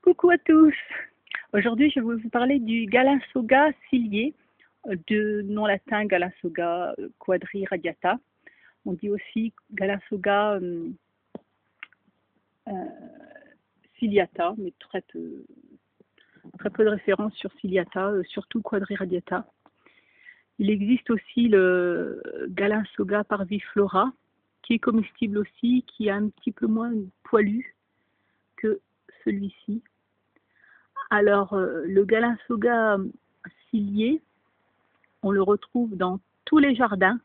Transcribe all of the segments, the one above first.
Coucou à tous. Aujourd'hui, je vais vous parler du Galansoga cilié, de nom latin Galansoga quadriradiata. On dit aussi Galansoga euh, ciliata, mais très peu de références sur ciliata, surtout quadriradiata. Il existe aussi le Galansoga parviflora, qui est comestible aussi, qui est un petit peu moins poilu que celui-ci. Alors, le Galansoga cilié, on le retrouve dans tous les jardins.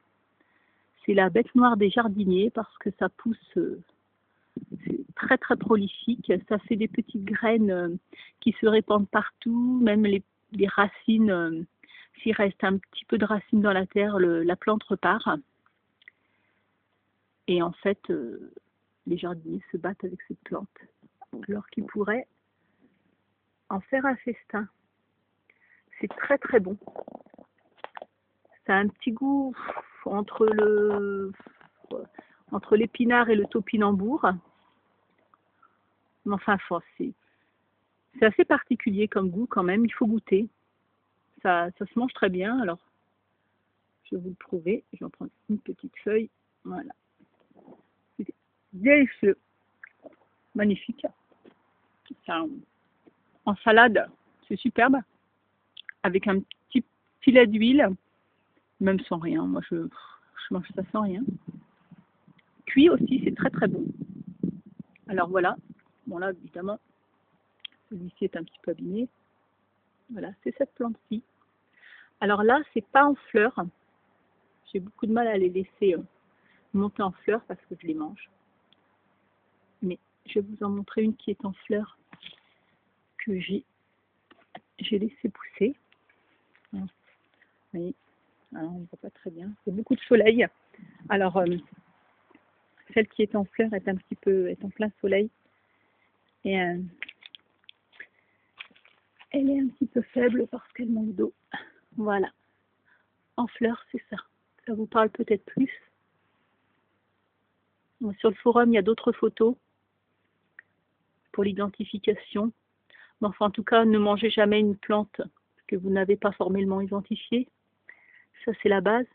C'est la bête noire des jardiniers parce que ça pousse très très prolifique. Ça fait des petites graines qui se répandent partout, même les racines. S'il reste un petit peu de racines dans la terre, la plante repart. Et en fait, les jardiniers se battent avec cette plante, alors qu'ils pourraient en faire un festin. C'est très très bon. Ça a un petit goût entre l'épinard et le topinambour. Mais enfin, c'est assez particulier comme goût quand même. Il faut goûter. Ça se mange très bien. Alors, je vais vous le prouver. Je vais en prendre une petite feuille. Voilà. C'est délicieux. Magnifique. Ça, en salade, c'est superbe. Avec un petit filet d'huile. Même sans rien. Moi, je mange ça sans rien. Cuit aussi, c'est très très bon. Alors voilà. Bon là, évidemment, celui-ci est un petit peu abîmé. Voilà, c'est cette plante-ci. Alors là, c'est pas en fleurs. J'ai beaucoup de mal à les laisser monter en fleurs parce que je les mange. Mais je vais vous en montrer une qui est en fleurs que j'ai laissé pousser. Vous voyez, alors on ne voit pas très bien. C'est beaucoup de soleil. Alors, celle qui est en fleurs est en plein soleil. Et elle est un petit peu faible parce qu'elle manque d'eau. Voilà. En fleurs, c'est ça. Ça vous parle peut-être plus. Sur le forum, il y a d'autres photos pour l'identification. Mais enfin, en tout cas, ne mangez jamais une plante que vous n'avez pas formellement identifiée. Ça, c'est la base.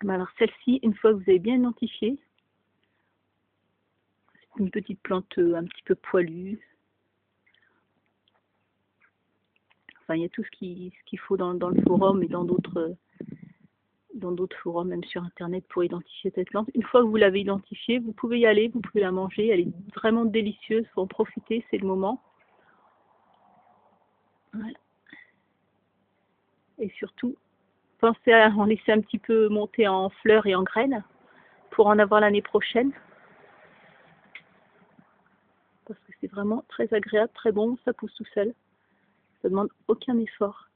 Mais alors, celle-ci, une fois que vous avez bien identifié, c'est une petite plante un petit peu poilue. Enfin, il y a tout ce qu'il faut dans le forum et dans d'autres forums, même sur Internet, pour identifier cette plante. Une fois que vous l'avez identifiée, vous pouvez y aller, vous pouvez la manger. Elle est vraiment délicieuse, il faut en profiter, c'est le moment. Voilà. Et surtout, pensez à en laisser un petit peu monter en fleurs et en graines pour en avoir l'année prochaine. Parce que c'est vraiment très agréable, très bon, ça pousse tout seul. Ça ne demande aucun effort.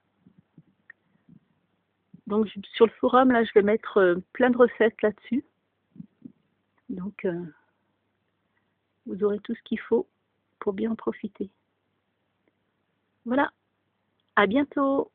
Donc sur le forum, là, je vais mettre plein de recettes là-dessus. Donc vous aurez tout ce qu'il faut pour bien en profiter. Voilà, à bientôt!